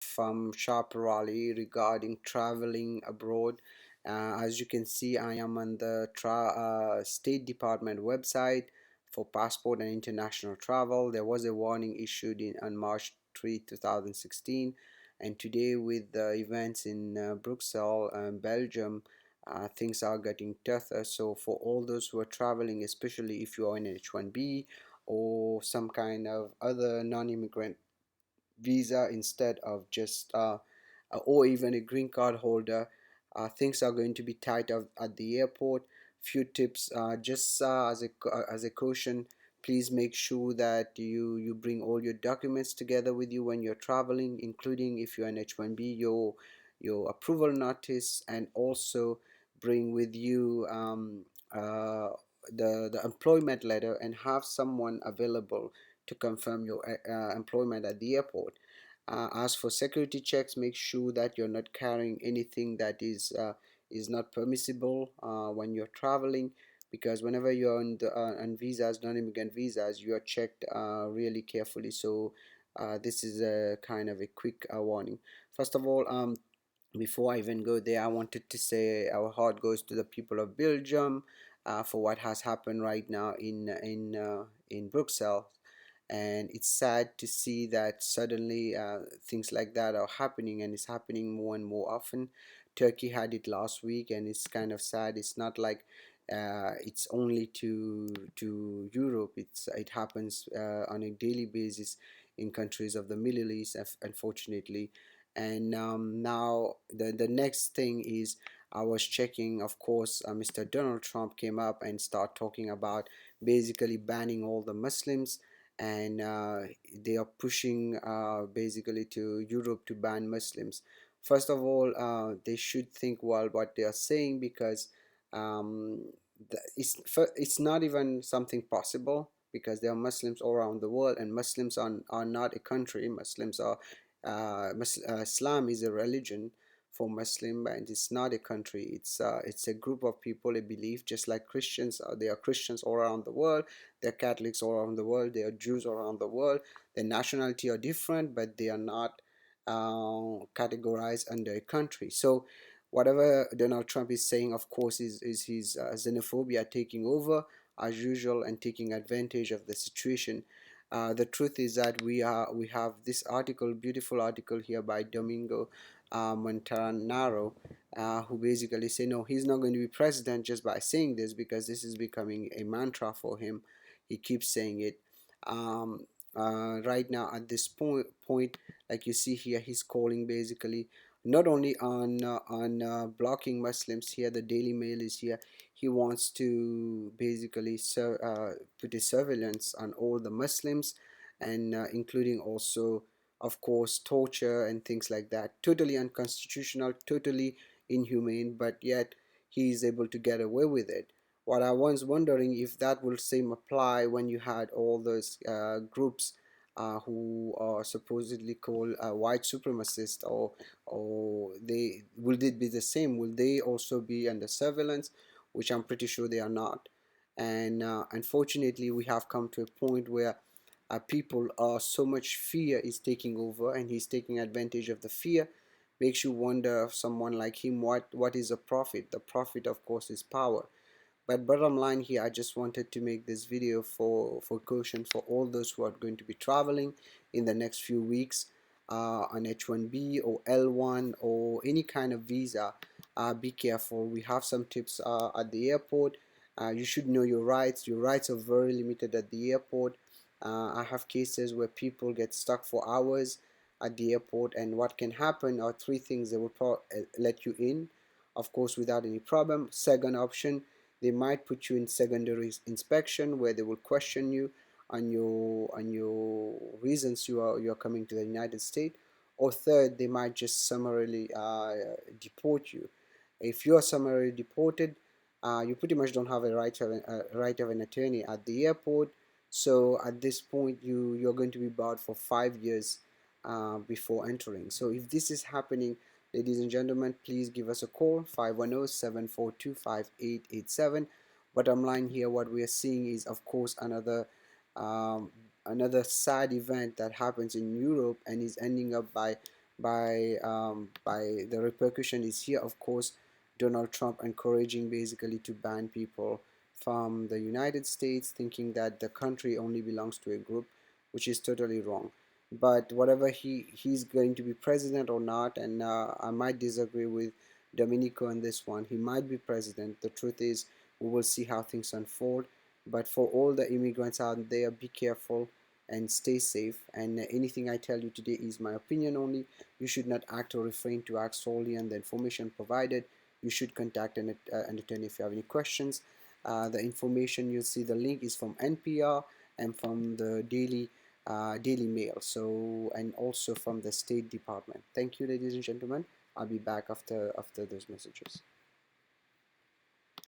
from Sharp Raleigh regarding traveling abroad. As you can see, I am on the State Department website for passport and international travel. There was a warning issued on March 3, 2016, and today with the events in Brussels, Belgium, things are getting tougher. So for all those who are traveling, especially if you are in H1B or some kind of other non-immigrant visa instead of just or even a green card holder, things are going to be tight at the airport. Few tips, just as a caution, please make sure that you bring all your documents together with you when you're traveling, including if you're an H1B, your approval notice, and also bring with you the employment letter, and have someone available to confirm your employment at the airport. As for security checks, make sure that you're not carrying anything that is not permissible when you're traveling, because whenever you're on visas, non-immigrant visas, you are checked really carefully. So this is a kind of a quick warning. First of all, before I even go there, I wanted to say our heart goes to the people of Belgium for what has happened right now in Brussels, and it's sad to see that suddenly things like that are happening, and it's happening more and more often. Turkey had it last week, and it's kind of sad. It's not like it's only to Europe. It happens on a daily basis in countries of the Middle East, unfortunately. And now the next thing is, I was checking, of course, Mr. Donald Trump came up and start talking about basically banning all the Muslims, and they are pushing basically to Europe to ban Muslims. First of all, they should think well what they are saying, because um, it's not even something possible, because there are Muslims all around the world, and Muslims are not a country. Muslims are Islam is a religion for Muslim, and it's not a country. It's a group of people, a belief, just like Christians. There are Christians all around the world. There are Catholics all around the world. There are Jews all around the world. Their nationality are different, but they are not categorized under a country. So whatever Donald Trump is saying, of course, is his xenophobia taking over as usual and taking advantage of the situation. The truth is that we have this article, beautiful article here by Domingo Montanaro, who basically say no, he's not going to be president just by saying this, because this is becoming a mantra for him. He keeps saying it. Um, right now at this point, like you see here, he's calling basically not only on blocking Muslims. Here the Daily Mail is here. He wants to basically put a surveillance on all the Muslims, and including also, of course, torture and things like that. Totally unconstitutional, totally inhumane, but yet he is able to get away with it. What I was wondering, if that will same apply when you had all those groups who are supposedly called white supremacists, or they will it be the same? Will they also be under surveillance? Which I'm pretty sure they are not. And unfortunately, we have come to a point where people are so much fear is taking over, and he's taking advantage of the fear. Makes you wonder, of someone like him, what is a profit? The profit, of course, is power. But bottom line here, I just wanted to make this video for caution for all those who are going to be traveling in the next few weeks on H1B or L1 or any kind of visa. Be careful. We have some tips at the airport. You should know your rights. Your rights are very limited at the airport. I have cases where people get stuck for hours at the airport, and what can happen are three things. They will let you in, of course, without any problem. Second option, they might put you in secondary inspection, where they will question you on your reasons you are coming to the United States. Or third, they might just summarily deport you. If you are summarily deported, you pretty much don't have a right of an attorney at the airport. So at this point, you're going to be barred for 5 years before entering. So if this is happening, ladies and gentlemen, please give us a call, 510-742-5887. Bottom line here, what we are seeing is, of course, um, another sad event that happens in Europe, and is ending up by by the repercussion is here, of course, Donald Trump encouraging basically to ban people from the United States, thinking that the country only belongs to a group, which is totally wrong. But whatever he's going to be president or not, and I might disagree with Domenico on this one. He might be president. The truth is, we will see how things unfold. But for all the immigrants out there, be careful and stay safe. And anything I tell you today is my opinion only. You should not act or refrain to act solely on the information provided. You should contact an attorney if you have any questions. The information you'll see, the link is from NPR and from the Daily Mail. So, and also from the State Department. Thank you, ladies and gentlemen. I'll be back after those messages.